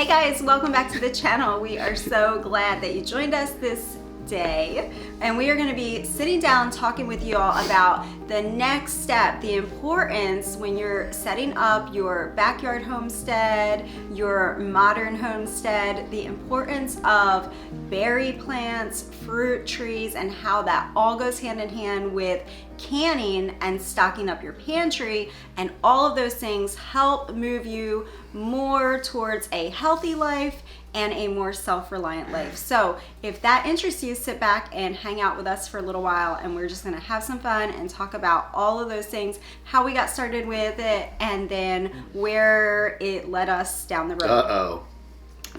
Hey guys, welcome back to the channel. We are so glad that you joined us this day, and we are going to be sitting down talking with you all about the next step, the importance when you're setting up your backyard homestead, your modern homestead, the importance of berry plants, fruit trees, and how that all goes hand in hand with canning and stocking up your pantry. And all of those things help move you more towards a healthy life and a more self-reliant life. So if that interests you, sit back and hang out with us for a little while, and we're just gonna have some fun and talk about all of those things, how we got started with it, and then where it led us down the road. Uh-oh.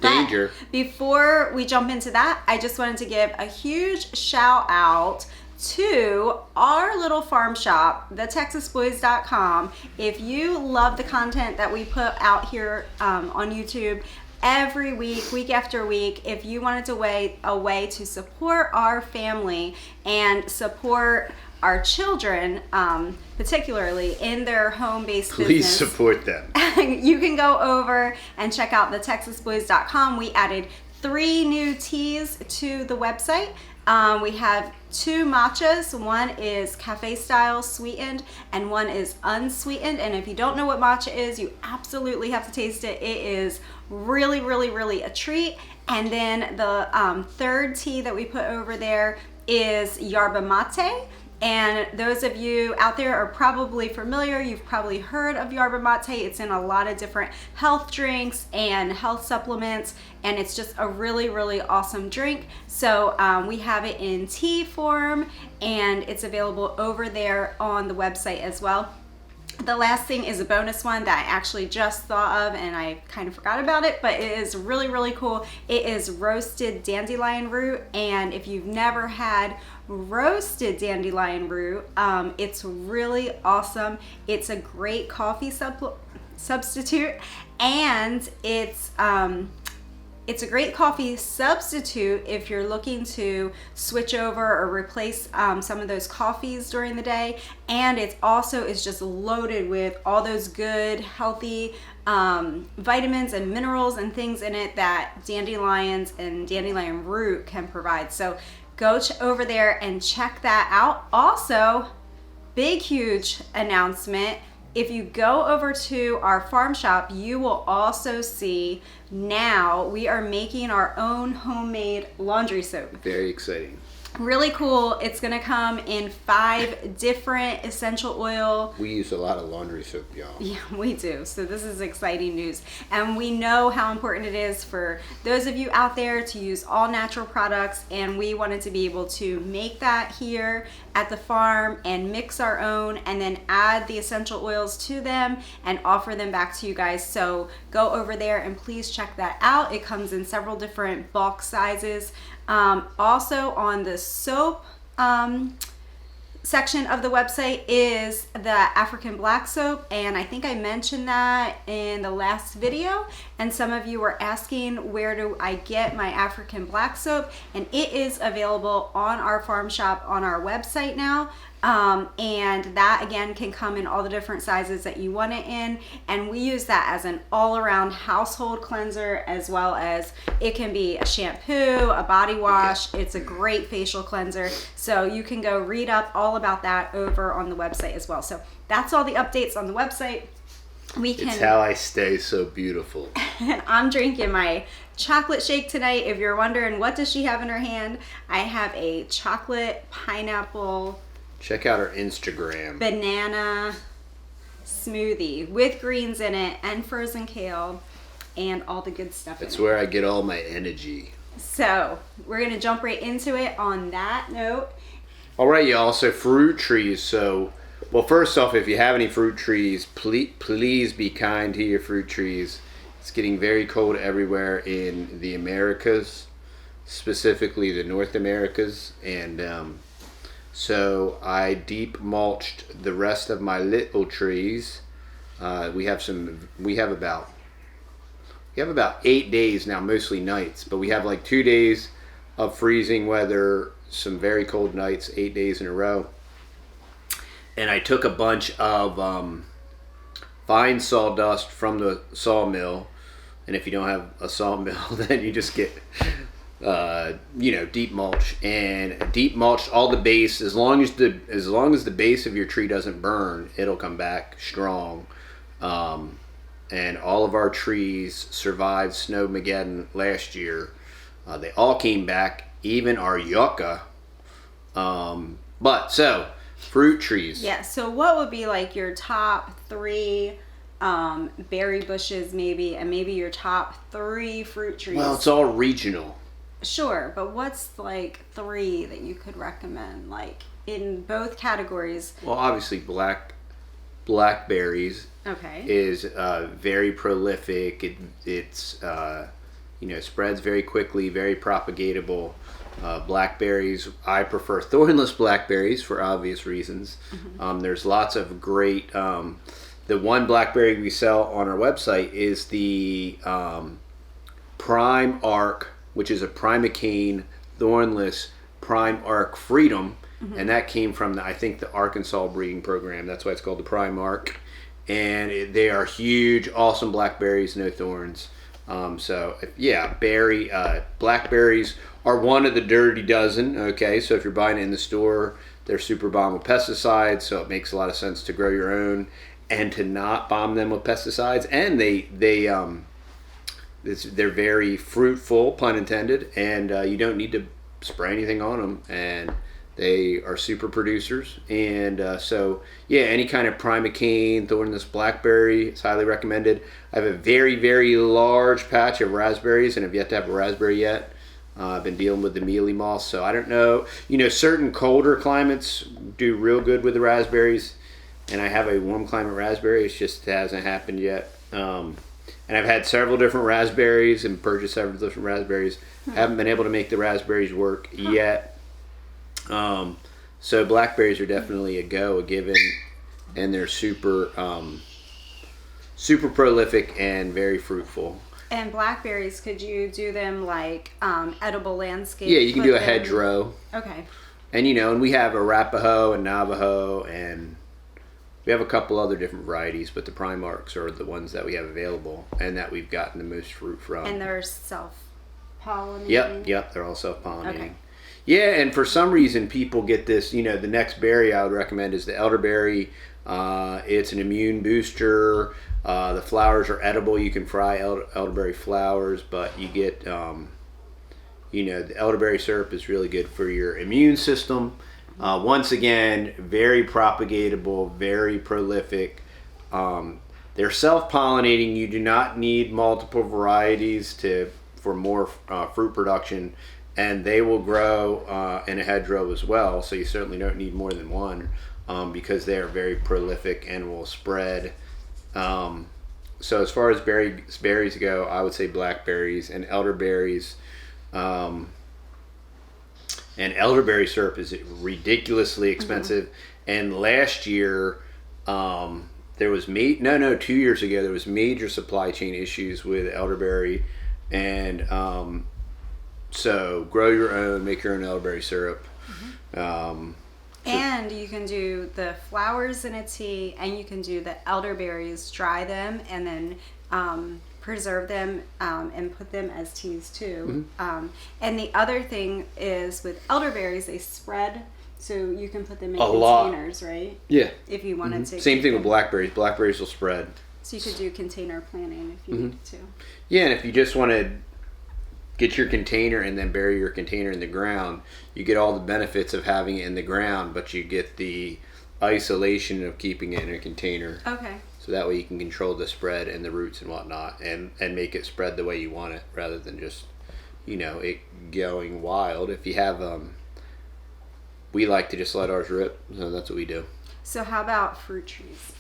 Danger. But before we jump into that, I just wanted to give a huge shout out to our little farm shop, TheTexasBoys.com. If you love the content that we put out here on YouTube every week after week, if you wanted a way to support our family and support our children, particularly in their home-based business, please support them. You can go over and check out TheTexasBoys.com. We added 3 new teas to the website. We have 2 matchas. One is cafe style sweetened and one is unsweetened. And if you don't know what matcha is, you absolutely have to taste it. It is really a treat. And then the 3rd tea that we put over there is yerba mate. And those of you out there are probably familiar. You've probably heard of yerba mate. It's in a lot of different health drinks and health supplements, and it's just a really awesome drink. So we have it in tea form, and it's available over there on the website as well. The last thing is a bonus one that I actually just thought of, and I kind of forgot about it, but it is really cool. It is roasted dandelion root, and if you've never had roasted dandelion root, it's really awesome. It's a great coffee substitute, and it's a great coffee substitute if you're looking to switch over or replace some of those coffees during the day. And it also is just loaded with all those good, healthy vitamins and minerals and things in it that dandelions and dandelion root can provide. So go over there and check that out. Also, big, huge announcement. If you go over to our farm shop, you will also see now we are making our own homemade laundry soap. Very exciting. Really cool. It's gonna come in 5 different essential oil. We use a lot of laundry soap, y'all. Yeah, we do. So this is exciting news. And we know how important it is for those of you out there to use all natural products. And we wanted to be able to make that here at the farm and mix our own and then add the essential oils to them and offer them back to you guys. So go over there and please check that out. It comes in several different bulk sizes. Also on the soap section of the website is the African black soap, and I think I mentioned that in the last video, and some of you were asking where do I get my African black soap, and it is available on our farm shop on our website now. And that again can come in all the different sizes that you want it in, and we use that as an all-around household cleanser, as well as it can be a shampoo, a body wash. It's a great facial cleanser, so you can go read up all about that over on the website as well. So that's all the updates on the website. It's how I stay so beautiful. And I'm drinking my chocolate shake tonight. If you're wondering what does she have in her hand, I have a chocolate pineapple check out our Instagram banana smoothie with greens in it and frozen kale and all the good stuff. That's where I get all my energy. So we're gonna jump right into it on that note. All right, y'all. So fruit trees. So, well, first off, if you have any fruit trees, please be kind to your fruit trees. It's getting very cold everywhere in the Americas, specifically the North Americas, and so I deep mulched the rest of my little trees. We have about 8 days now, mostly nights, but we have like 2 days of freezing weather, some very cold nights, 8 days in a row. And I took a bunch of fine sawdust from the sawmill, And if you don't have a sawmill, then you just get deep mulch. And deep mulch all the base, as long as the base of your tree doesn't burn, it'll come back strong. And all of our trees survived Snowmageddon last year. They all came back, even our yucca. Fruit trees. Yeah, so what would be like your top 3 berry bushes maybe, and maybe your top 3 fruit trees? Well, it's all regional. Sure, but what's like 3 that you could recommend, like in both categories? Well, obviously blackberries. Okay. Is very prolific. It's spreads very quickly, very propagatable. Blackberries, I prefer thornless blackberries for obvious reasons. There's lots of great. The one blackberry we sell on our website is the Prime Arc, which is a primocane thornless Prime Arc Freedom, and that came from the Arkansas breeding program. That's why it's called the Prime Arc. And they are huge, awesome blackberries, no thorns. Blackberries are one of the dirty dozen. Okay, so if you're buying it in the store, they're super bombed with pesticides, so it makes a lot of sense to grow your own and to not bomb them with pesticides. And they're very fruitful, pun intended, and you don't need to spray anything on them. And they are super producers, and any kind of primocane, thornless blackberry is highly recommended. I have a very, very large patch of raspberries, and have yet to have a raspberry yet. I've been dealing with the mealy moth, so I don't know. Certain colder climates do real good with the raspberries, and I have a warm climate raspberry. It just hasn't happened yet. And I've had several different raspberries and purchased several different raspberries. Haven't been able to make the raspberries work yet. So blackberries are definitely a given, and they're super prolific and very fruitful. And blackberries, could you do them like edible landscape? Yeah, you can do a hedgerow. Okay. And and we have Arapaho and Navajo, and we have a couple other different varieties, but the Primarchs are the ones that we have available and that we've gotten the most fruit from. And they're self-pollinating? Yep, they're all self-pollinating. Okay. Yeah, and for some reason people get this, the next berry I would recommend is the elderberry. It's an immune booster. The flowers are edible. You can fry elderberry flowers, but you get, the elderberry syrup is really good for your immune system. Once again, very propagatable, very prolific. They're self-pollinating. You do not need multiple varieties for more fruit production. And they will grow in a hedgerow as well, so you certainly don't need more than one because they are very prolific and will spread. So as far as berries go, I would say blackberries and elderberries. And elderberry syrup is ridiculously expensive. And last year, there was 2 years ago, there was major supply chain issues with elderberry, and so grow your own, make your own elderberry syrup. And you can do the flowers in a tea, and you can do the elderberries, dry them, and then preserve them and put them as teas too. And the other thing is with elderberries, they spread, so you can put them in containers, right? Yeah. If you wanted to. Same thing with blackberries. Blackberries will spread. So you could do container planting if you need to. Yeah, and if you just want to get your container and then bury your container in the ground, you get all the benefits of having it in the ground, but you get the isolation of keeping it in a container. Okay. So that way you can control the spread and the roots and whatnot, and make it spread the way you want it, rather than just it going wild. If you have we like to just let ours rip, so that's what we do. So how about fruit trees?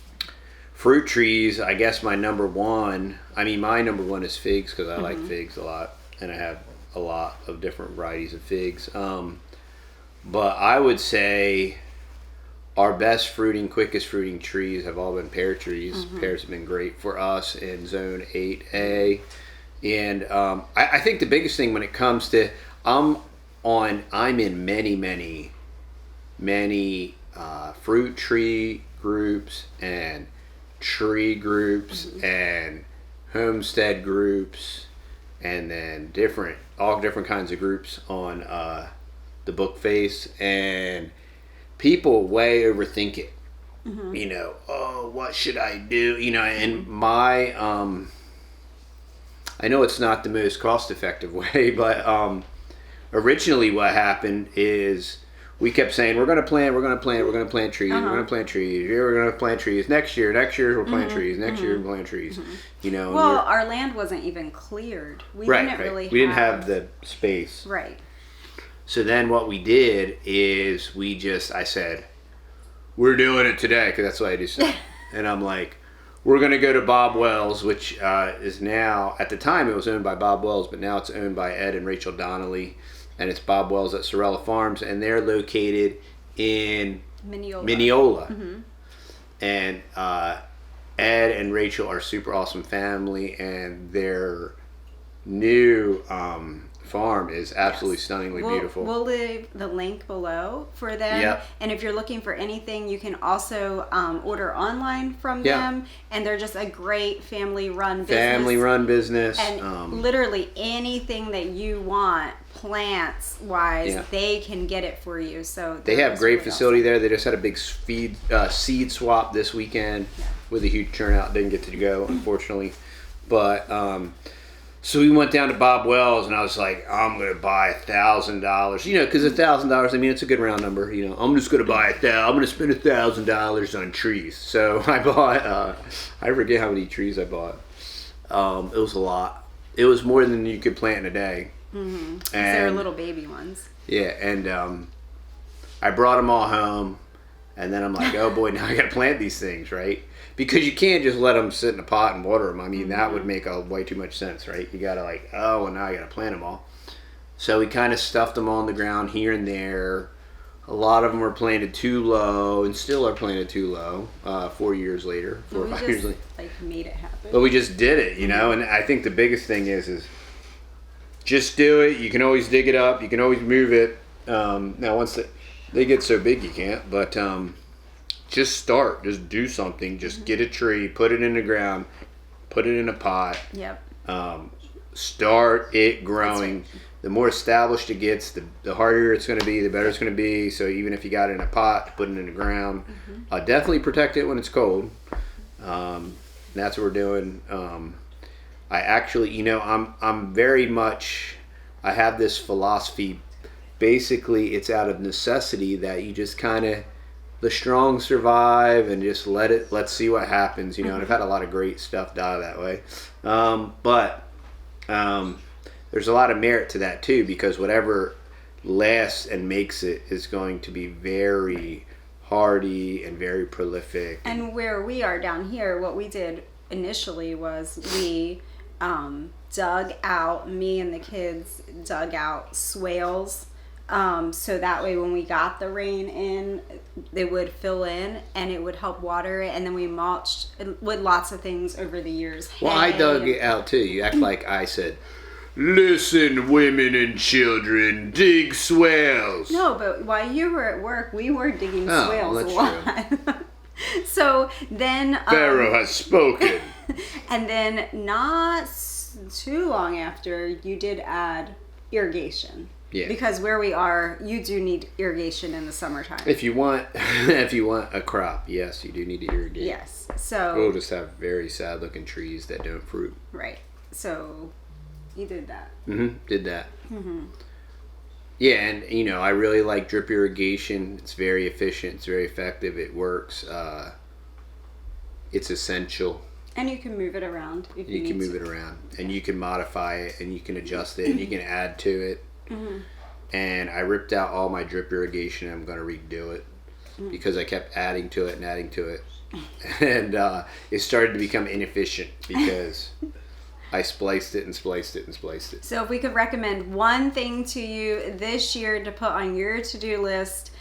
Fruit trees, I guess my number one is figs, because I like figs a lot, and I have a lot of different varieties of figs. But I would say our best fruiting, quickest fruiting trees have all been pear trees. Pears have been great for us in zone 8A. And I think the biggest thing when it comes to, I'm in many fruit tree groups and tree groups and homestead groups, and then all different kinds of groups on the book face, and people way overthink it. You know, oh, what should I do? You know, and my I know it's not the most cost-effective way, but originally what happened is we kept saying we're going to plant trees, we're going to plant trees, we're going to plant trees next year we'll plant trees, next year we'll plant trees. You know, well, our land wasn't even cleared. We didn't didn't have the space. Right. So then what we did is I said, we're doing it today, because that's what I do say. And I'm like, we're going to go to Bob Wells, which is now, at the time it was owned by Bob Wells, but now it's owned by Ed and Rachel Donnelly. And it's Bob Wells at Sorella Farms, and they're located in Mineola. And Ed and Rachel are super awesome family, and their new farm is absolutely stunningly beautiful. We'll leave the link below for them. Yep. And if you're looking for anything, you can also order online from them. And they're just a great family-run business. And literally anything that you want, plants-wise, they can get it for you. So they have great facility there. They just had a big seed swap this weekend with a huge turnout. Didn't get to go, unfortunately. But so we went down to Bob Wells, and I was like, I'm going to buy $1,000. You know, because $1,000, I mean, it's a good round number. You know, I'm just going to I'm going to spend $1,000 on trees. So I bought, I forget how many trees I bought. It was a lot. It was more than you could plant in a day. And they're little baby ones. Yeah, and I brought them all home, and then I'm like, oh boy, now I got to plant these things, right? Because you can't just let them sit in a pot and water them. I mean, that would make way too much sense, right? You got to well, now I got to plant them all. So we kind of stuffed them on the ground here and there. A lot of them were planted too low and still are planted too low 4 years later, 4 or 5 years later. Made it happen. But we just did it, you know? And I think the biggest thing is just do it. You can always dig it up. You can always move it. Now, once they get so big, you can't. But just start. Just do something. Just get a tree, put it in the ground, put it in a pot. Yep. Start it growing. Right. The more established it gets, the harder it's going to be, the better it's going to be. So even if you got it in a pot, put it in the ground. Definitely protect it when it's cold. That's what we're doing. I actually, you know, I'm very much, I have this philosophy. Basically, it's out of necessity that you just kind of, the strong survive and just let's see what happens, you know. And I've had a lot of great stuff die that way. But there's a lot of merit to that too, because whatever lasts and makes it is going to be very hardy and very prolific. And where we are down here, what we did initially was we me and the kids dug out swales. So that way when we got the rain in, they would fill in and it would help water it. And then we mulched with lots of things over the years. Well, I dug it out too. You act like I said, listen, women and children, dig swales. No, but while you were at work, we were digging swales a lot. So then... Pharaoh has spoken. And then not too long after, you did add irrigation. Yeah. Because where we are, you do need irrigation in the summertime. If you want a crop, yes, you do need to irrigate. Yes. So we'll just have very sad looking trees that don't fruit. Right. So you did that. Did that. Yeah, and you know, I really like drip irrigation. It's very efficient. It's very effective. It works. It's essential. And you can move it around if you need to. You can move it around, and you can modify it, and you can adjust it, and you can add to it. And I ripped out all my drip irrigation. I'm going to redo it because I kept adding to it and adding to it. And it started to become inefficient because I spliced it and spliced it and spliced it. So if we could recommend one thing to you this year to put on your to-do list,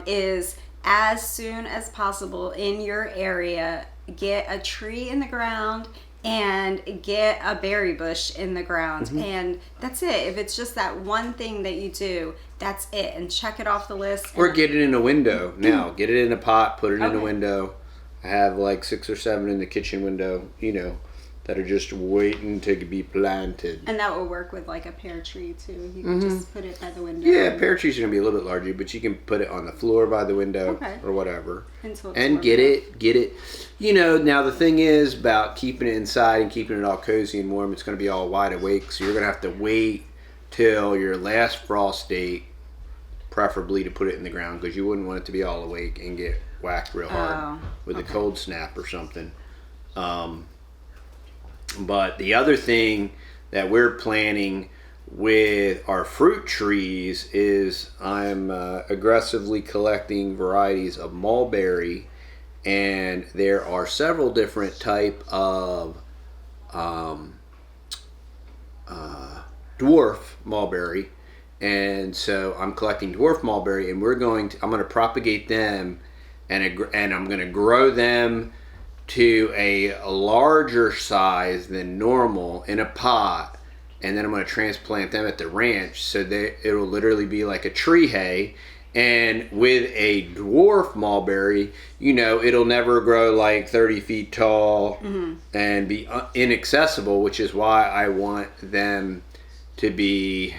is as soon as possible in your area, get a tree in the ground and get a berry bush in the ground. And that's it. If it's just that one thing that you do, that's it. And check it off the list. Or get it in a window now. Get it in a pot, put it in a window. I have like 6 or 7 in the kitchen window, you know. that are just waiting to be planted. And that will work with like a pear tree too. You can just put it by the window. Yeah, pear trees are gonna be a little bit larger, but you can put it on the floor by the window or whatever, and get it. You know, now the thing is about keeping it inside and keeping it all cozy and warm. It's gonna be all wide awake, so you're gonna have to wait till your last frost date, preferably, to put it in the ground, because you wouldn't want it to be all awake and get whacked real hard with a cold snap or something. But the other thing that we're planning with our fruit trees is I'm aggressively collecting varieties of mulberry, and there are several different type of dwarf mulberry, and so I'm collecting dwarf mulberry, and I'm going to propagate them, and I'm going to grow them to a larger size than normal in a pot, and then I'm going to transplant them at the ranch, so that it'll literally be like a tree hay. And with a dwarf mulberry, you know, it'll never grow like 30 feet tall and be inaccessible, which is why I want them to be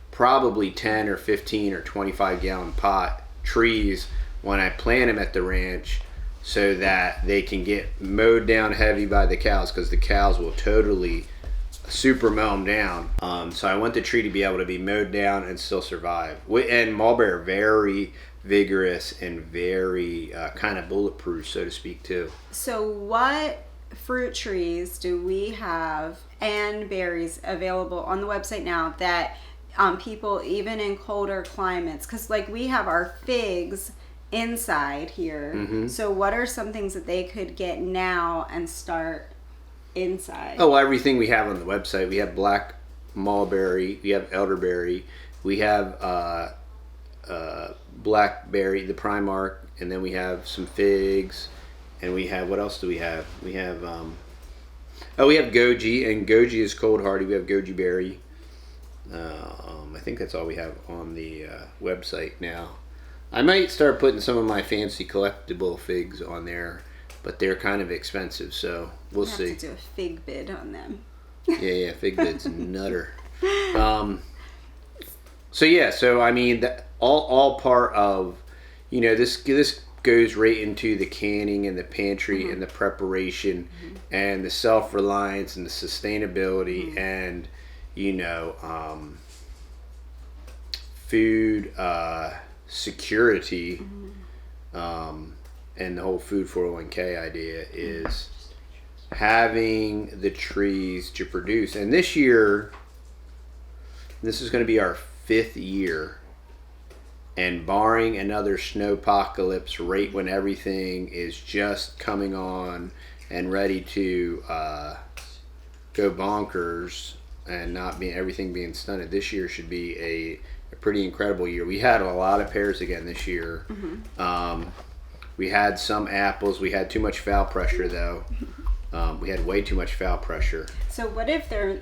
probably 10 or 15 or 25 gallon pot trees when I plant them at the ranch, so that they can get mowed down heavy by the cows, because the cows will totally super mow them down. So I want the tree to be able to be mowed down and still survive. And mulberry are very vigorous and very kind of bulletproof, so to speak, too. So what fruit trees do we have and berries available on the website now that people, even in colder climates, because like we have our figs inside here. So what are some things that they could get now and start inside? Oh, well, everything we have on the website. We have black mulberry, we have elderberry, we have blackberry, the Primark, and then we have some figs, and we have, what else do we have? We have we have goji, and goji is cold hardy. We have goji berry. I think that's all we have on the website now. I might start putting some of my fancy collectible figs on there, but they're kind of expensive, so we'll see. Have to do a fig bid on them. Yeah, fig bid's nutter. So I mean, all part of, you know, this goes right into the canning and the pantry and the preparation and the self-reliance and the sustainability and, you know, food security, and the whole food 401k idea is having the trees to produce. And this year, this is going to be our 5th year, and barring another snowpocalypse right when everything is just coming on and ready to go bonkers and not being everything being stunted, this year should be a pretty incredible year. We had a lot of pears again this year. We had some apples. We had too much foul pressure though. We had way too much foul pressure. So what if they're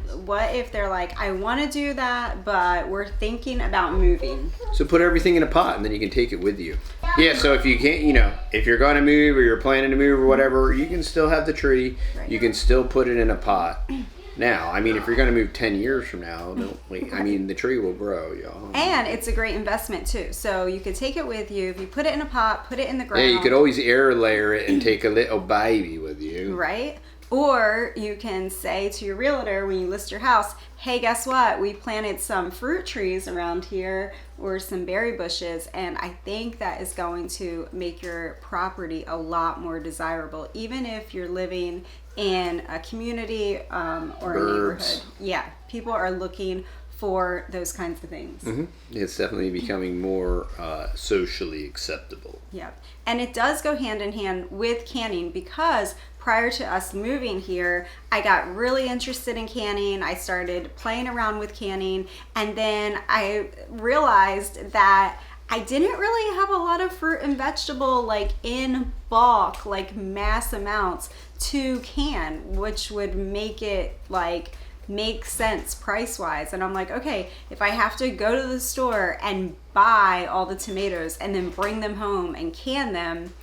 like, I want to do that, but we're thinking about moving? So put everything in a pot, and then you can take it with you. Yeah, so if you can't, you know, if you're going to move or you're planning to move or whatever, you can still have the tree. Right. You can still put it in a pot. Now, I mean, if you're going to move 10 years from now, don't wait. I mean, the tree will grow, y'all. And it's a great investment, too. So you could take it with you. If you put it in a pot, put it in the ground. Yeah, you could always air layer it and take a little baby with you. Right? Or you can say to your realtor when you list your house, hey, guess what? We planted some fruit trees around here or some berry bushes, and I think that is going to make your property a lot more desirable, even if you're living in a community or a neighborhood. Yeah, people are looking for those kinds of things. It's definitely becoming more socially acceptable. Yeah, and it does go hand in hand with canning, because prior to us moving here, I got really interested in canning. I started playing around with canning, and then I realized that I didn't really have a lot of fruit and vegetable like in bulk, like mass amounts to can, which would make it like make sense price-wise. And I'm like, okay, if I have to go to the store and buy all the tomatoes and then bring them home and can them,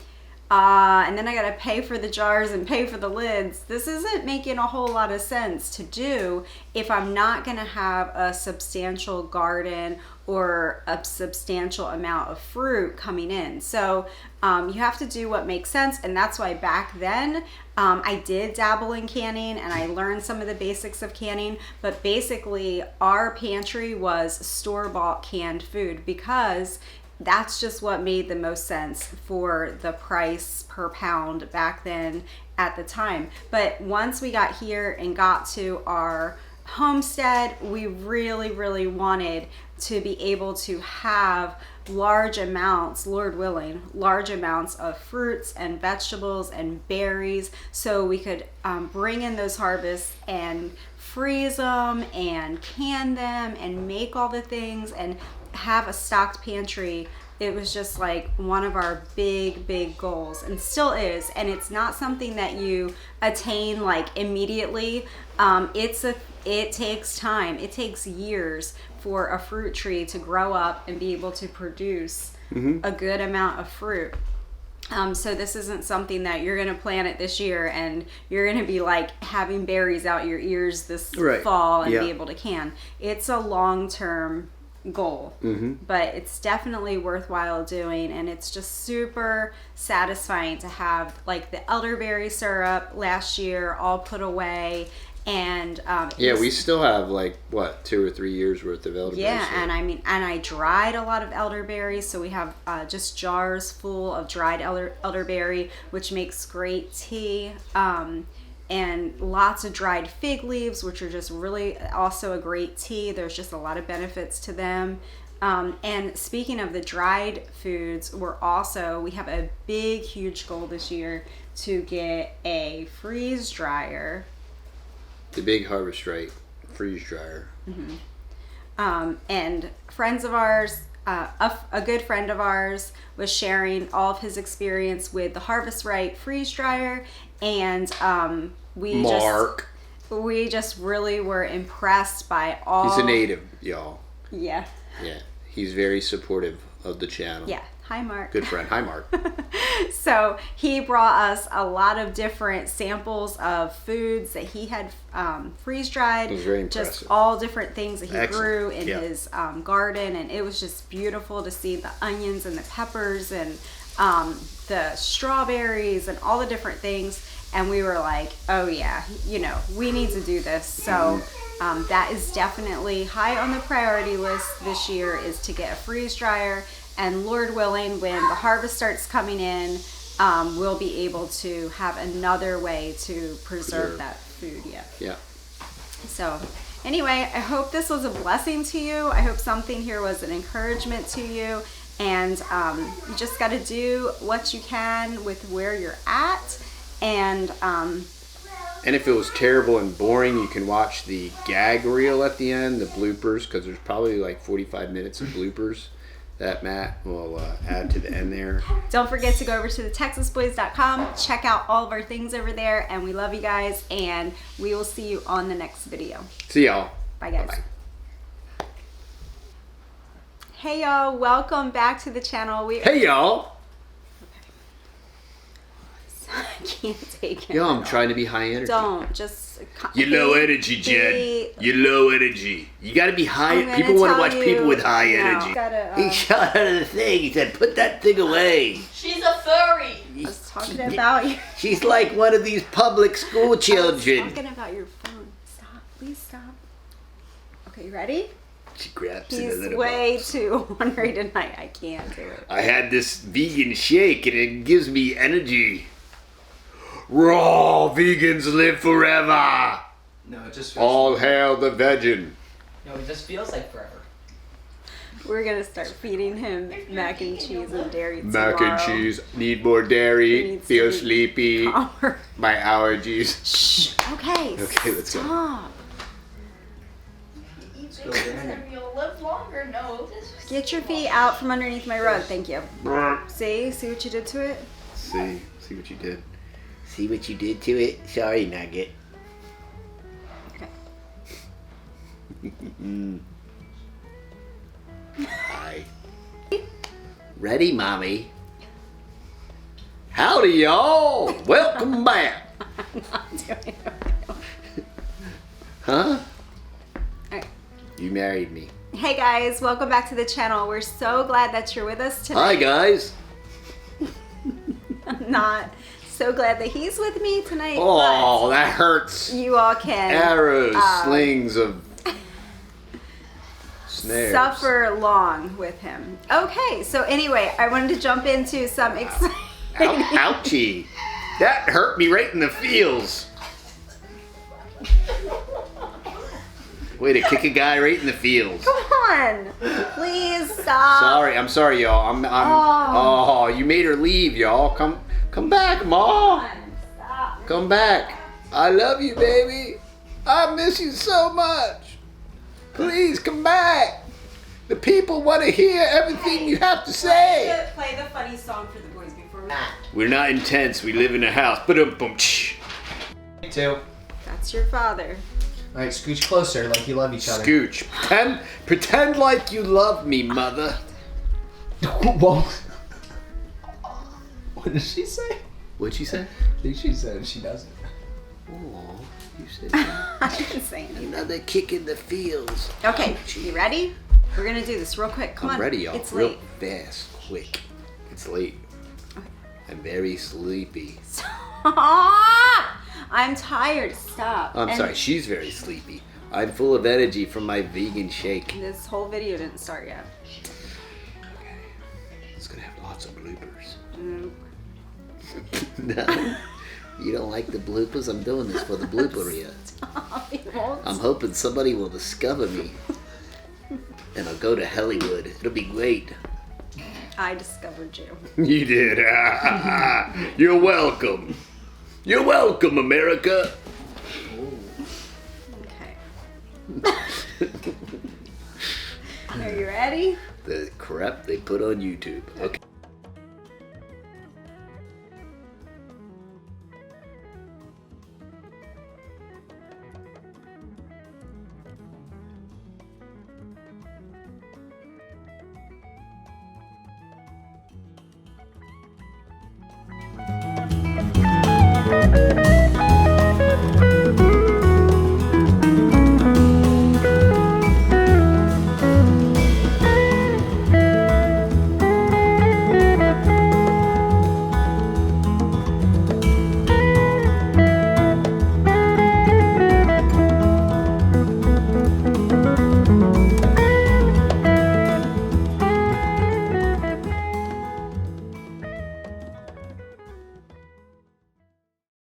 and then I gotta pay for the jars and pay for the lids. This isn't making a whole lot of sense to do if I'm not gonna have a substantial garden or a substantial amount of fruit coming in. So you have to do what makes sense, and that's why back then I did dabble in canning and I learned some of the basics of canning, but basically our pantry was store-bought canned food because that's just what made the most sense for the price per pound back then at the time. But once we got here and got to our homestead, we really wanted to be able to have large amounts, Lord willing, large amounts of fruits and vegetables and berries, so we could bring in those harvests and freeze them and can them and make all the things and have a stocked pantry. It was just like one of our big goals, and still is. And it's not something that you attain like immediately. It takes time. It takes years for a fruit tree to grow up and be able to produce a good amount of fruit. So this isn't something that you're going to plant it this year and you're going to be like having berries out your ears this fall and be able to can. It's a long-term goal, but it's definitely worthwhile doing, and it's just super satisfying to have like the elderberry syrup last year all put away. And we still have like what 2 or 3 years worth of elderberry syrup. And I mean, and I dried a lot of elderberries, so we have just jars full of dried elderberry, which makes great tea. And lots of dried fig leaves, which are just really also a great tea. There's just a lot of benefits to them. And speaking of the dried foods, we have a big, huge goal this year to get a freeze dryer. The big Harvest Right freeze dryer. And friends of ours, a good friend of ours was sharing all of his experience with the Harvest Right freeze dryer, and we just really were impressed by all. He's a native, y'all. Yeah. He's very supportive of the channel. Yeah. Hi, Mark. Good friend. Hi, Mark. So he brought us a lot of different samples of foods that he had freeze dried. It was very impressive. Just all different things that he grew in his garden, and it was just beautiful to see the onions and the peppers and the strawberries and all the different things. And we were like, oh yeah, we need to do this. So that is definitely high on the priority list this year, is to get a freeze dryer. And Lord willing, when the harvest starts coming in, we'll be able to have another way to preserve that food. Yeah. So anyway, I hope this was a blessing to you. I hope something here was an encouragement to you. And you just got to do what you can with where you're at. And if it was terrible and boring, you can watch the gag reel at the end, the bloopers, because there's probably like 45 minutes of bloopers that Matt will add to the end there. Don't forget to go over to TheTexasBoys.com, check out all of our things over there, and we love you guys, and we will see you on the next video. See y'all. Bye, guys. Bye-bye. Hey, y'all. Welcome back to the channel. Hey, y'all. I can't take it. Yo, I'm trying to be high energy. Don't. Just... You're low energy, Jen. You're low energy. You gotta be high. People want to watch people with high energy. He shot out of the thing. He said, put that thing away. She's a furry. I was talking about you. She's like one of these public school children. I was talking about your phone. Stop. Please stop. Okay, you ready? She grabs He's in a little way box. too ornery tonight. I can't do it. I had this vegan shake and it gives me energy. Raw vegans live forever. No, it just feels All hail the vegan. No, it just feels like forever. We're gonna start feeding him mac and cheese and dairy Mac tomorrow. and cheese. Need more He dairy. needs Feel to be sleepy. calmer. My allergies. Shh. Okay. Okay, let's go. Stop. You eat bacon and you'll live longer. No, this is Get your feet out from underneath my rug. Thank you. See what you did to it? See what you did. See what you did to it? Sorry, Nugget. Okay. Hi. Ready, Mommy? Howdy, y'all. Welcome back. I'm not doing it. Huh? Alright. You married me. Hey guys, welcome back to the channel. We're so glad that you're with us tonight. Hi, guys. I'm not so glad that he's with me tonight. Oh, that hurts. but you all can Arrows, slings of snares. suffer long with him. Okay, so anyway, I wanted to jump into some exciting. Ouchie. That hurt me right in the feels. Way to kick a guy right in the feels. Come on, please stop. Sorry, I'm sorry, y'all. Oh, you made her leave, y'all. Come back, Ma. Stop. Come back. I love you, baby. I miss you so much. Please come back. The people want to hear everything you have to say. Play the funny song for the boys before we. We're not intense. We live in a house. Ba-dum-bum. Me too. That's your father. All right, scooch closer, like you love each other. Scooch. Pretend like you love me, mother. Whoa. What did she say? What'd she say? I think she said she doesn't. Oh, you said that. I didn't say anything. Another kick in the feels. Okay, you ready? We're gonna do this real quick. Come on. I'm ready, y'all. It's Real late. fast, quick. It's late. I'm very sleepy. Stop! I'm tired. Stop. I'm And sorry, she's very sleepy. I'm full of energy from my vegan shake. This whole video didn't start yet. Okay. It's gonna have lots of bloopers. Mm. No? You don't like the bloopers? I'm doing this for the blooper reel. Stop. You won't. I'm hoping somebody will discover me. And I'll go to Hollywood. It'll be great. I discovered you. You did. You're welcome. You're welcome, America. Okay. Are you ready? The crap they put on YouTube. Okay.